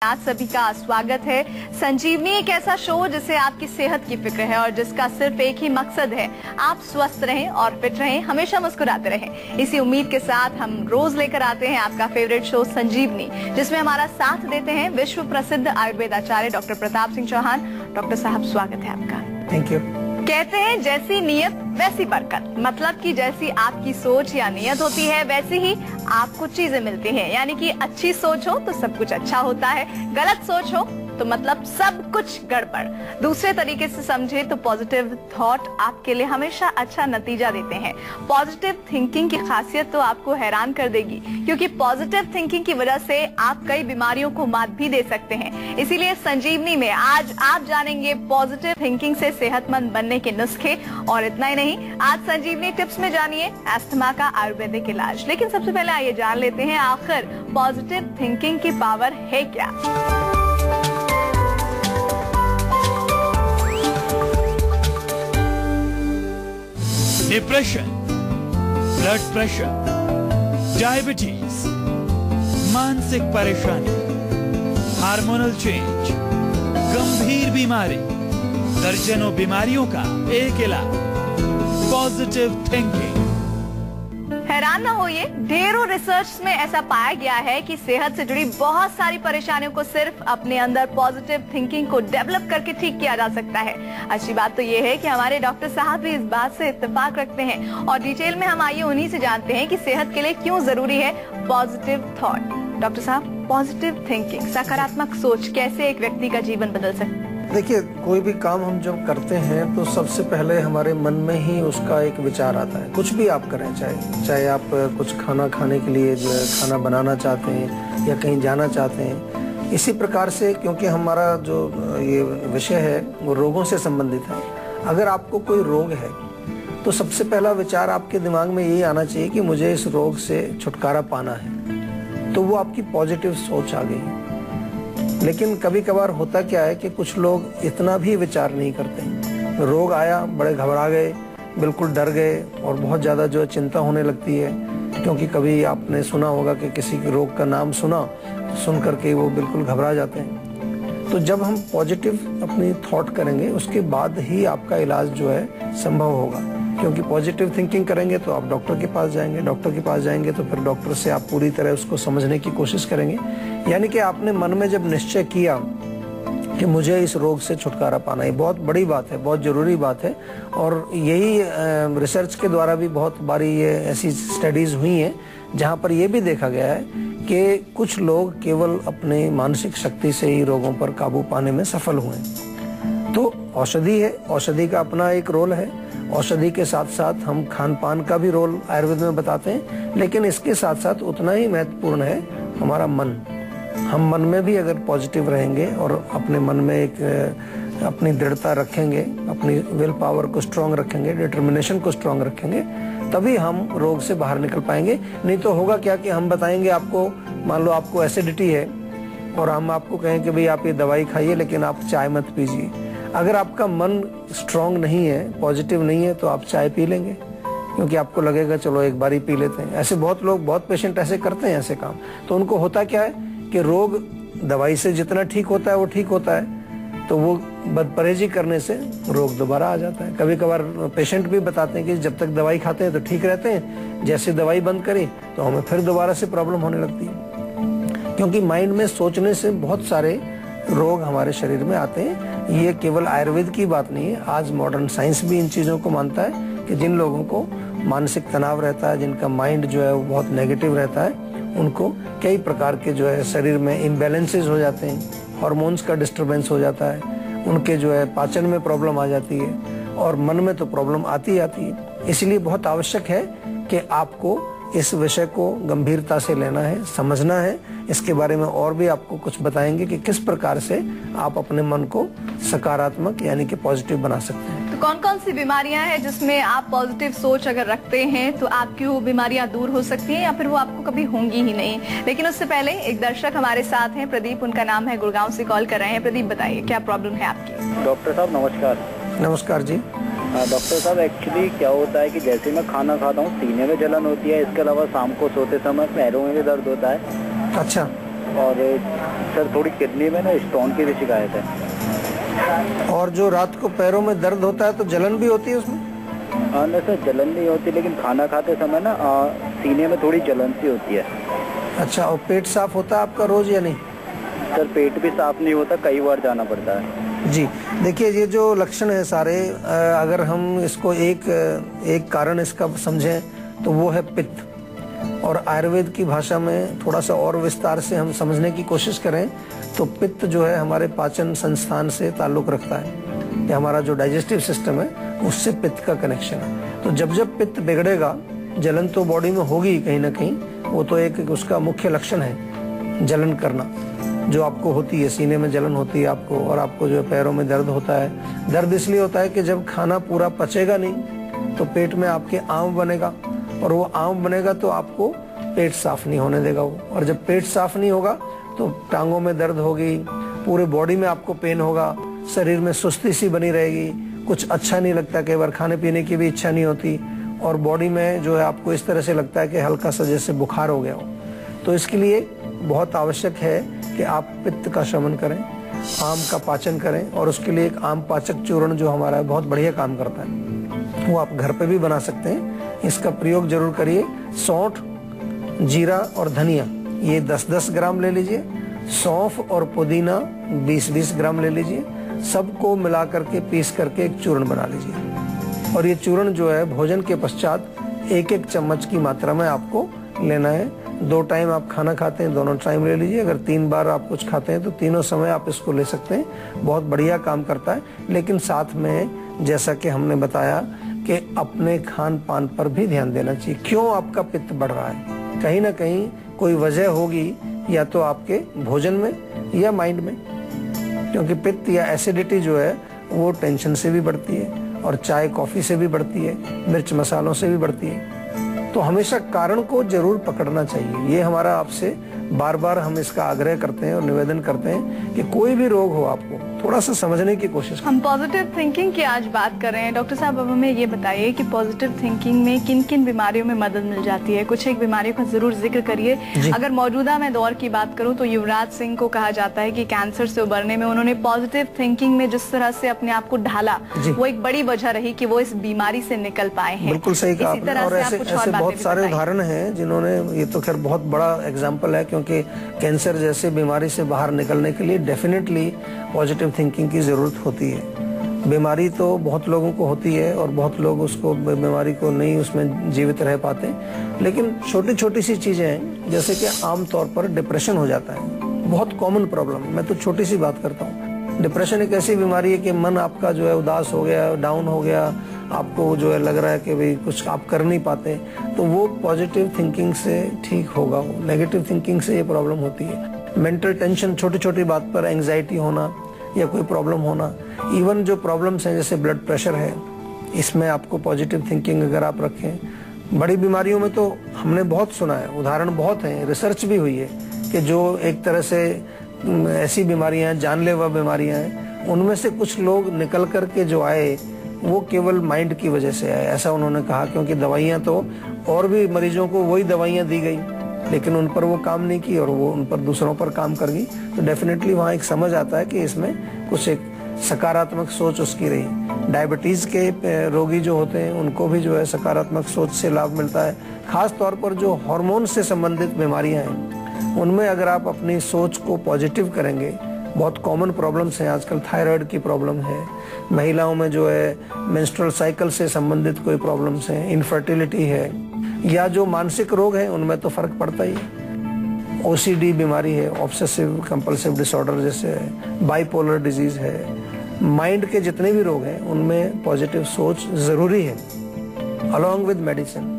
आज सभी का स्वागत है। संजीवनी एक ऐसा शो जिसे आपकी सेहत की फिक्र है और जिसका सिर्फ एक ही मकसद है, आप स्वस्थ रहें और फिट रहें, हमेशा मुस्कुराते रहें। इसी उम्मीद के साथ हम रोज लेकर आते हैं आपका फेवरेट शो संजीवनी, जिसमें हमारा साथ देते हैं विश्व प्रसिद्ध आयुर्वेदाचार्य डॉक्टर प्रताप सिंह चौहान। डॉक्टर साहब, स्वागत है आपका। Thank you. कहते हैं जैसी नीयत वैसी बरकत, मतलब कि जैसी आपकी सोच या नीयत होती है वैसी ही आपको चीजें मिलती हैं। यानी कि अच्छी सोच हो तो सब कुछ अच्छा होता है, गलत सोच हो तो मतलब सब कुछ गड़बड़। दूसरे तरीके से समझे तो पॉजिटिव थॉट आपके लिए हमेशा अच्छा नतीजा देते हैं। पॉजिटिव थिंकिंग की खासियत तो आपको हैरान कर देगी, क्योंकि पॉजिटिव थिंकिंग की वजह से आप कई बीमारियों को मात भी दे सकते हैं। इसीलिए संजीवनी में आज आप जानेंगे पॉजिटिव थिंकिंग से सेहतमंद बनने के नुस्खे। और इतना ही नहीं, आज संजीवनी टिप्स में जानिए अस्थमा का आयुर्वेदिक इलाज। लेकिन सबसे पहले आइए जान लेते हैं आखिर पॉजिटिव थिंकिंग की पावर है क्या। डिप्रेशन, ब्लड प्रेशर, डायबिटीज, मानसिक परेशानी, हार्मोनल चेंज, गंभीर बीमारी, दर्जनों बीमारियों का एक इलाज, पॉजिटिव थिंकिंग। हैरान ना होइए, ढेरों रिसर्च में ऐसा पाया गया है कि सेहत से जुड़ी बहुत सारी परेशानियों को सिर्फ अपने अंदर पॉजिटिव थिंकिंग को डेवलप करके ठीक किया जा सकता है। अच्छी बात तो ये है कि हमारे डॉक्टर साहब भी इस बात से इत्तेफाक रखते हैं और डिटेल में हम आइए उन्हीं से जानते हैं कि सेहत के लिए क्यों जरूरी है पॉजिटिव थॉट। डॉक्टर साहब, पॉजिटिव थिंकिंग, सकारात्मक सोच कैसे एक व्यक्ति का जीवन बदल सकती है? देखिए, कोई भी काम हम जब करते हैं तो सबसे पहले हमारे मन में ही उसका एक विचार आता है। कुछ भी आप करें, चाहे आप कुछ खाना खाने के लिए जो है खाना बनाना चाहते हैं या कहीं जाना चाहते हैं, इसी प्रकार से, क्योंकि हमारा जो ये विषय है वो रोगों से संबंधित है। अगर आपको कोई रोग है तो सबसे पहला विचार आपके दिमाग में यही आना चाहिए कि मुझे इस रोग से छुटकारा पाना है, तो वो आपकी पॉजिटिव सोच आ गई। लेकिन कभी कभार होता क्या है कि कुछ लोग इतना भी विचार नहीं करते। रोग आया, बड़े घबरा गए, बिल्कुल डर गए और बहुत ज़्यादा जो है चिंता होने लगती है, क्योंकि कभी आपने सुना होगा कि किसी के रोग का नाम सुन करके वो बिल्कुल घबरा जाते हैं। तो जब हम पॉजिटिव अपनी थॉट करेंगे उसके बाद ही आपका इलाज जो है संभव होगा, क्योंकि पॉजिटिव थिंकिंग करेंगे तो आप डॉक्टर के पास जाएंगे, डॉक्टर के पास जाएंगे तो फिर डॉक्टर से आप पूरी तरह उसको समझने की कोशिश करेंगे। यानी कि आपने मन में जब निश्चय किया कि मुझे इस रोग से छुटकारा पाना, ये बहुत बड़ी बात है, बहुत जरूरी बात है। और यही रिसर्च के द्वारा भी बहुत बारी ये ऐसी स्टडीज हुई हैं जहाँ पर यह भी देखा गया है कि कुछ लोग केवल अपने मानसिक शक्ति से ही रोगों पर काबू पाने में सफल हुए। तो औषधि है, औषधि का अपना एक रोल है। औषधि के साथ साथ हम खान पान का भी रोल आयुर्वेद में बताते हैं, लेकिन इसके साथ साथ उतना ही महत्वपूर्ण है हमारा मन। हम मन में भी अगर पॉजिटिव रहेंगे और अपने मन में एक अपनी दृढ़ता रखेंगे, अपनी विल पावर को स्ट्रांग रखेंगे, डिटर्मिनेशन को स्ट्रांग रखेंगे, तभी हम रोग से बाहर निकल पाएंगे। नहीं तो होगा क्या कि हम बताएंगे आपको, मान लो आपको एसिडिटी है और हम आपको कहें कि भाई आप ये दवाई खाइए लेकिन आप चाय मत पीजिए। अगर आपका मन स्ट्रांग नहीं है, पॉजिटिव नहीं है, तो आप चाय पी लेंगे, क्योंकि आपको लगेगा चलो एक बार ही पी लेते हैं। ऐसे बहुत लोग, बहुत पेशेंट ऐसे करते हैं ऐसे काम। तो उनको होता क्या है कि रोग दवाई से जितना ठीक होता है वो ठीक होता है, तो वो बदपरहेजी करने से रोग दोबारा आ जाता है। कभी कभार पेशेंट भी बताते हैं कि जब तक दवाई खाते हैं तो ठीक रहते हैं, जैसे दवाई बंद करी तो हमें फिर दोबारा से प्रॉब्लम होने लगती है, क्योंकि माइंड में सोचने से बहुत सारे रोग हमारे शरीर में आते हैं। ये केवल आयुर्वेद की बात नहीं है, आज मॉडर्न साइंस भी इन चीज़ों को मानता है कि जिन लोगों को मानसिक तनाव रहता है, जिनका माइंड जो है वो बहुत नेगेटिव रहता है, उनको कई प्रकार के जो है शरीर में इम्बैलेंसेस हो जाते हैं, हार्मोन्स का डिस्टर्बेंस हो जाता है, उनके जो है पाचन में प्रॉब्लम आ जाती है और मन में तो प्रॉब्लम आती ही आती है। इसलिए बहुत आवश्यक है कि आपको इस विषय को गंभीरता से लेना है, समझना है। इसके बारे में और भी आपको कुछ बताएंगे कि किस प्रकार से आप अपने मन को सकारात्मक यानी कि पॉजिटिव बना सकते हैं। तो कौन कौन सी बीमारियां हैं जिसमें आप पॉजिटिव सोच अगर रखते हैं तो आपकी वो बीमारियां दूर हो सकती हैं या फिर वो आपको कभी होंगी ही नहीं? लेकिन उससे पहले एक दर्शक हमारे साथ हैं, प्रदीप उनका नाम है, गुड़गांव से कॉल कर रहे हैं। प्रदीप, बताइए क्या प्रॉब्लम है आपकी? डॉक्टर साहब नमस्कार। नमस्कार जी। डॉक्टर साहब, एक्चुअली क्या होता है कि जैसे मैं खाना खाता हूँ सीने में जलन होती है, इसके अलावा शाम को सोते समय पैरों में भी दर्द होता है। अच्छा। और सर थोड़ी किडनी में ना स्टोन की भी शिकायत है। और जो रात को पैरों में दर्द होता है तो जलन भी होती है उसमें? नहीं सर, जलन नहीं होती, लेकिन खाना खाते समय ना सीने में थोड़ी जलन सी होती है। अच्छा, और पेट साफ होता है आपका रोज या नहीं? सर पेट भी साफ नहीं होता, कई बार जाना पड़ता है। जी देखिए, ये जो लक्षण है सारे, अगर हम इसको एक कारण इसका समझें तो वो है पित्त। और आयुर्वेद की भाषा में थोड़ा सा और विस्तार से हम समझने की कोशिश करें तो पित्त जो है हमारे पाचन संस्थान से ताल्लुक रखता है। ये हमारा जो डाइजेस्टिव सिस्टम है उससे पित्त का कनेक्शन है। तो जब जब पित्त बिगड़ेगा, जलन तो बॉडी में होगी कहीं ना कहीं, वो तो एक उसका मुख्य लक्षण है जलन करना, जो आपको होती है, सीने में जलन होती है आपको, और आपको जो पैरों में दर्द होता है। दर्द इसलिए होता है कि जब खाना पूरा पचेगा नहीं तो पेट में आपके आंव बनेगा, और वो आंव बनेगा तो आपको पेट साफ नहीं होने देगा वो, और जब पेट साफ नहीं होगा तो टांगों में दर्द होगी, पूरे बॉडी में आपको पेन होगा, शरीर में सुस्ती सी बनी रहेगी, कुछ अच्छा नहीं लगता, कई बार खाने पीने की भी इच्छा नहीं होती, और बॉडी में जो है आपको इस तरह से लगता है कि हल्का सा जैसे बुखार हो गया हो। तो इसके लिए बहुत आवश्यक है कि आप पित्त का शमन करें, आम का पाचन करें, और उसके लिए एक आम पाचक चूर्ण जो हमारा है बहुत बढ़िया काम करता है, वो आप घर पे भी बना सकते हैं। इसका प्रयोग जरूर करिए। सौंठ, जीरा और धनिया ये 10-10 ग्राम ले लीजिए, सौंफ और पुदीना 20-20 ग्राम ले लीजिए, सबको मिला करके पीस करके एक चूर्ण बना लीजिए। और ये चूर्ण जो है भोजन के पश्चात 1-1 चम्मच की मात्रा में आपको लेना है। 2 टाइम आप खाना खाते हैं, दोनों टाइम ले लीजिए। अगर 3 बार आप कुछ खाते हैं तो तीनों समय आप इसको ले सकते हैं, बहुत बढ़िया काम करता है। लेकिन साथ में जैसा कि हमने बताया कि अपने खान पान पर भी ध्यान देना चाहिए। क्यों आपका पित्त बढ़ रहा है? कहीं ना कहीं कोई वजह होगी, या तो आपके भोजन में या माइंड में, क्योंकि पित्त या एसिडिटी जो है वो टेंशन से भी बढ़ती है, और चाय कॉफी से भी बढ़ती है, मिर्च मसालों से भी बढ़ती है। तो हमेशा कारण को जरूर पकड़ना चाहिए। ये हमारा आपसे बार बार हम इसका आग्रह करते हैं और निवेदन करते हैं कि कोई भी रोग हो आपको थोड़ा सा समझने की कोशिश। हम पॉजिटिव थिंकिंग की आज बात कर रहे हैं। डॉक्टर साहब, अब हमें ये बताइए कि पॉजिटिव थिंकिंग में किन किन बीमारियों में मदद मिल जाती है? कुछ एक बीमारियों का जरूर जिक्र करिए। अगर मौजूदा मैं दौर की बात करूं तो युवराज सिंह को कहा जाता है कि कैंसर से उबरने में उन्होंने पॉजिटिव थिंकिंग में जिस तरह से अपने आप को ढाला, वो एक बड़ी वजह रही कि वो इस बीमारी से निकल पाए हैं। बिल्कुल सही कहा आपने। और ऐसे बहुत सारे उदाहरण हैं जिन्होंने, ये तो खैर बहुत बड़ा एग्जाम्पल है, क्योंकि कैंसर जैसे बीमारी से बाहर निकलने के लिए डेफिनेटली पॉजिटिव थिंकिंग की जरूरत होती है। बीमारी तो बहुत लोगों को होती है और बहुत लोग उसको बीमारी को नहीं उसमें जीवित रह पाते, लेकिन छोटी छोटी सी चीजें हैं, जैसे कि आमतौर पर डिप्रेशन हो जाता है, बहुत कॉमन प्रॉब्लम। मैं तो छोटी सी बात करता हूँ। डिप्रेशन एक ऐसी बीमारी है कि मन आपका जो है उदास हो गया, डाउन हो गया, आपको जो है लग रहा है कि भाई कुछ आप कर नहीं पाते, तो वो पॉजिटिव थिंकिंग से ठीक होगा। वो नेगेटिव थिंकिंग से ये प्रॉब्लम होती है। मेंटल टेंशन, छोटी छोटी बात पर एंजाइटी होना या कोई प्रॉब्लम होना, इवन जो प्रॉब्लम्स हैं जैसे ब्लड प्रेशर है, इसमें आपको पॉजिटिव थिंकिंग अगर आप रखें। बड़ी बीमारियों में तो हमने बहुत सुना है, उदाहरण बहुत हैं, रिसर्च भी हुई है कि जो एक तरह से ऐसी बीमारियां, जानलेवा बीमारियां हैं, उनमें से कुछ लोग निकल करके जो आए वो केवल माइंड की वजह से आए, ऐसा उन्होंने कहा। क्योंकि दवाइयां तो और भी मरीजों को वही दवाइयां दी गई, लेकिन उन पर वो काम नहीं की और वो उन पर दूसरों पर काम कर गई। तो डेफिनेटली वहाँ एक समझ आता है कि इसमें कुछ एक सकारात्मक सोच उसकी रही। डायबिटीज के रोगी जो होते हैं उनको भी जो है सकारात्मक सोच से लाभ मिलता है। खास तौर पर जो हार्मोन से संबंधित बीमारियां हैं उनमें अगर आप अपनी सोच को पॉजिटिव करेंगे, बहुत कॉमन प्रॉब्लम्स हैं आजकल, थायराइड की प्रॉब्लम है, महिलाओं में जो है मेंस्ट्रुअल साइकिल से संबंधित कोई प्रॉब्लम्स हैं, इनफर्टिलिटी है, या जो मानसिक रोग हैं उनमें तो फर्क पड़ता ही है। OCD बीमारी है, ऑब्सेसिव कंपल्सिव डिसऑर्डर जैसे है, बाइपोलर डिजीज है, माइंड के जितने भी रोग हैं उनमें पॉजिटिव सोच जरूरी है अलॉन्ग विद मेडिसिन।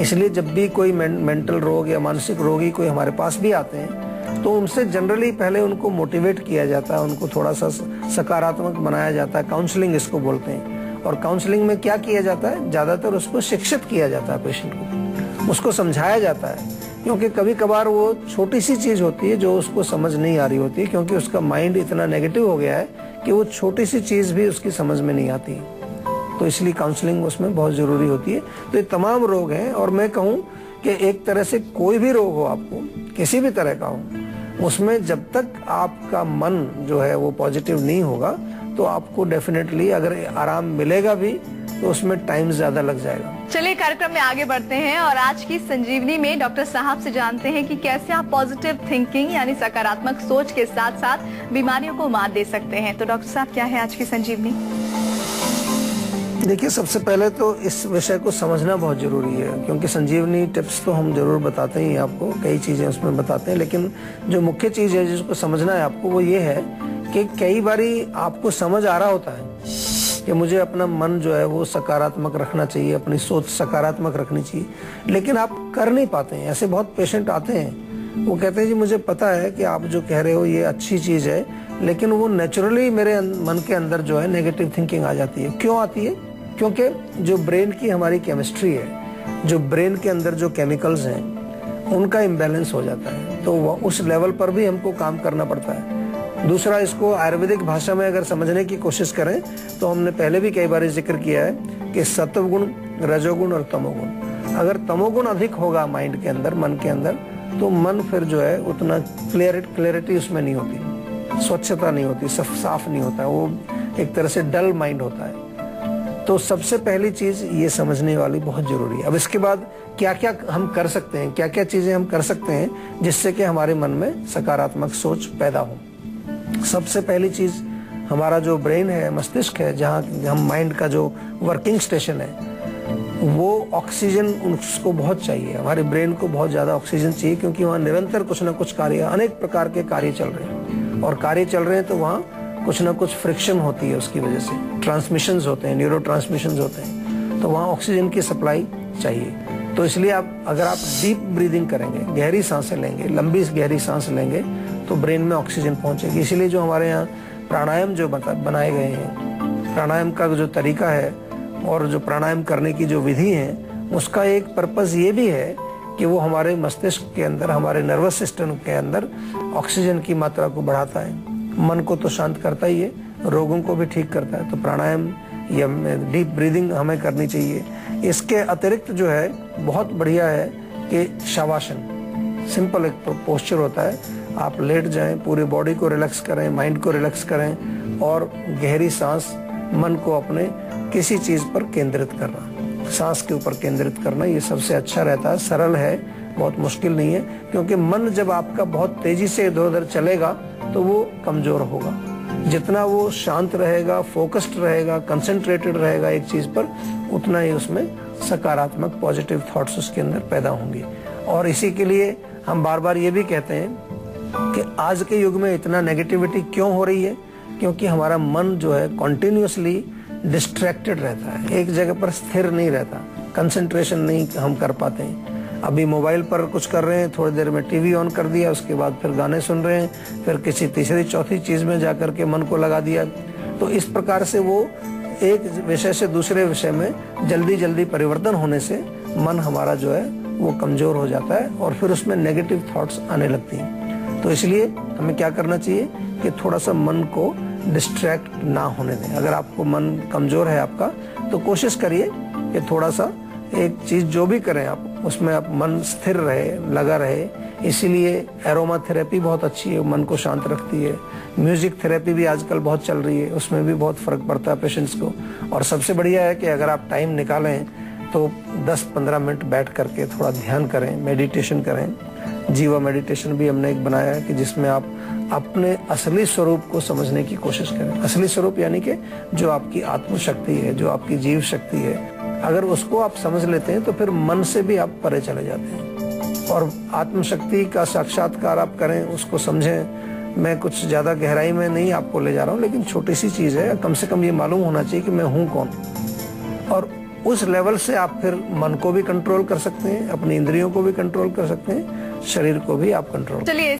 इसलिए जब भी कोई मेंटल रोग या मानसिक रोगी कोई हमारे पास भी आते हैं तो उनसे जनरली पहले उनको मोटिवेट किया जाता है, उनको थोड़ा सा सकारात्मक बनाया जाता है, काउंसलिंग इसको बोलते हैं। और काउंसलिंग में क्या किया जाता है, ज्यादातर उसको शिक्षित किया जाता है, पेशेंट को उसको समझाया जाता है, क्योंकि कभी कभार वो छोटी सी चीज होती है जो उसको समझ नहीं आ रही होती है, क्योंकि उसका माइंड इतना नेगेटिव हो गया है कि वो छोटी सी चीज भी उसकी समझ में नहीं आती। तो इसलिए काउंसलिंग उसमें बहुत जरूरी होती है। तो ये तमाम रोग हैं, और मैं कहूँ कि एक तरह से कोई भी रोग हो आपको, किसी भी तरह का हो, उसमें जब तक आपका मन जो है वो पॉजिटिव नहीं होगा तो आपको डेफिनेटली अगर आराम मिलेगा भी तो उसमें टाइम ज्यादा लग जाएगा। चलिए कार्यक्रम में आगे बढ़ते हैं और आज की संजीवनी में डॉक्टर साहब से जानते हैं कि कैसे आप पॉजिटिव थिंकिंग यानी सकारात्मक सोच के साथ साथ बीमारियों को मात दे सकते हैं। तो डॉक्टर साहब क्या है आज की संजीवनी? देखिए, सबसे पहले तो इस विषय को समझना बहुत जरूरी है, क्योंकि संजीवनी टिप्स तो हम जरूर बताते ही आपको, कई चीजें उसमें बताते हैं, लेकिन जो मुख्य चीज है जिसको समझना है आपको वो ये है कि कई बारी आपको समझ आ रहा होता है कि मुझे अपना मन जो है वो सकारात्मक रखना चाहिए, अपनी सोच सकारात्मक रखनी चाहिए, लेकिन आप कर नहीं पाते हैं। ऐसे बहुत पेशेंट आते हैं, वो कहते हैं जी मुझे पता है कि आप जो कह रहे हो ये अच्छी चीज है, लेकिन वो नेचुरली मेरे मन के अंदर जो है नेगेटिव थिंकिंग आ जाती है। क्यों आती है? क्योंकि जो ब्रेन की हमारी केमिस्ट्री है, जो ब्रेन के अंदर जो केमिकल्स हैं उनका इम्बैलेंस हो जाता है, तो उस लेवल पर भी हमको काम करना पड़ता है। दूसरा, इसको आयुर्वेदिक भाषा में अगर समझने की कोशिश करें तो हमने पहले भी कई बार जिक्र किया है कि सत्वगुण, रजोगुण और तमोगुण। अगर तमोगुण अधिक होगा माइंड के अंदर, मन के अंदर, तो मन फिर जो है उतना क्लियरिटी उसमें नहीं होती, स्वच्छता नहीं होती, साफ नहीं होता, वो एक तरह से डल माइंड होता है। तो सबसे पहली चीज ये समझने वाली बहुत जरूरी है। अब इसके बाद क्या क्या हम कर सकते हैं, क्या क्या चीजें हम कर सकते हैं जिससे कि हमारे मन में सकारात्मक सोच पैदा हो। सबसे पहली चीज, हमारा जो ब्रेन है, मस्तिष्क है, जहाँ हम माइंड का जो वर्किंग स्टेशन है, वो ऑक्सीजन उसको बहुत चाहिए। हमारे ब्रेन को बहुत ज्यादा ऑक्सीजन चाहिए, क्योंकि वहाँ निरंतर कुछ ना कुछ कार्य, अनेक प्रकार के कार्य चल रहे हैं, और कार्य चल रहे हैं तो वहाँ कुछ ना कुछ फ्रिक्शन होती है, उसकी वजह से ट्रांसमिशंस होते हैं, न्यूरो ट्रांसमिशंस होते हैं, तो वहाँ ऑक्सीजन की सप्लाई चाहिए। तो इसलिए अगर आप डीप ब्रीदिंग करेंगे, गहरी सांसें लेंगे, लंबी गहरी सांस लेंगे, तो ब्रेन में ऑक्सीजन पहुंचेगी। इसीलिए जो हमारे यहाँ प्राणायाम जो बनाए गए हैं, प्राणायाम का जो तरीका है और जो प्राणायाम करने की जो विधि है, उसका एक पर्पस ये भी है कि वो हमारे मस्तिष्क के अंदर, हमारे नर्वस सिस्टम के अंदर ऑक्सीजन की मात्रा को बढ़ाता है। मन को तो शांत करता ही है, रोगों को भी ठीक करता है। तो प्राणायाम या डीप ब्रीदिंग हमें करनी चाहिए। इसके अतिरिक्त जो है बहुत बढ़िया है कि शवासन, सिंपल एक पोस्चर होता है, आप लेट जाएं, पूरी बॉडी को रिलैक्स करें, माइंड को रिलैक्स करें, और गहरी सांस, मन को अपने किसी चीज पर केंद्रित करना, सांस के ऊपर केंद्रित करना, ये सबसे अच्छा रहता है। सरल है, बहुत मुश्किल नहीं है, क्योंकि मन जब आपका बहुत तेजी से इधर उधर चलेगा तो वो कमजोर होगा। जितना वो शांत रहेगा, फोकस्ड रहेगा, कंसंट्रेटेड रहेगा एक चीज पर, उतना ही उसमें सकारात्मक पॉजिटिव थॉट्स उसके अंदर पैदा होंगे। और इसी के लिए हम बार बार ये भी कहते हैं कि आज के युग में इतना नेगेटिविटी क्यों हो रही है, क्योंकि हमारा मन जो है कॉन्टिन्यूसली डिस्ट्रैक्टेड रहता है, एक जगह पर स्थिर नहीं रहता, कंसंट्रेशन नहीं हम कर पाते हैं। अभी मोबाइल पर कुछ कर रहे हैं, थोड़ी देर में टीवी ऑन कर दिया, उसके बाद फिर गाने सुन रहे हैं, फिर किसी तीसरी चौथी चीज में जाकर के मन को लगा दिया। तो इस प्रकार से वो एक विषय से दूसरे विषय में जल्दी जल्दी परिवर्तन होने से मन हमारा जो है वो कमजोर हो जाता है, और फिर उसमें नेगेटिव थॉट्स आने लगती हैं। तो इसलिए हमें क्या करना चाहिए कि थोड़ा सा मन को डिस्ट्रैक्ट ना होने दें। अगर आपको मन कमजोर है आपका, तो कोशिश करिए कि थोड़ा सा एक चीज जो भी करें आप, उसमें आप मन स्थिर रहे, लगा रहे। इसीलिए एरोमा थेरेपी बहुत अच्छी है, मन को शांत रखती है। म्यूजिक थेरेपी भी आजकल बहुत चल रही है, उसमें भी बहुत फर्क पड़ता है पेशेंट्स को। और सबसे बढ़िया है कि अगर आप टाइम निकालें तो 10-15 मिनट बैठ करके थोड़ा ध्यान करें, मेडिटेशन करें। जीवा मेडिटेशन भी हमने एक बनाया है कि जिसमें आप अपने असली स्वरूप को समझने की कोशिश करें। असली स्वरूप यानी कि जो आपकी आत्मशक्ति है, जो आपकी जीव शक्ति है, अगर उसको आप समझ लेते हैं तो फिर मन से भी आप परे चले जाते हैं। और आत्मशक्ति का साक्षात्कार आप करें, उसको समझें। मैं कुछ ज्यादा गहराई में नहीं आपको ले जा रहा हूँ, लेकिन छोटी सी चीज है, कम से कम ये मालूम होना चाहिए कि मैं हूँ कौन। और उस लेवल से आप फिर मन को भी कंट्रोल कर सकते हैं, अपनी इंद्रियों को भी कंट्रोल कर सकते हैं, शरीर को भी आप कंट्रोल। चलिए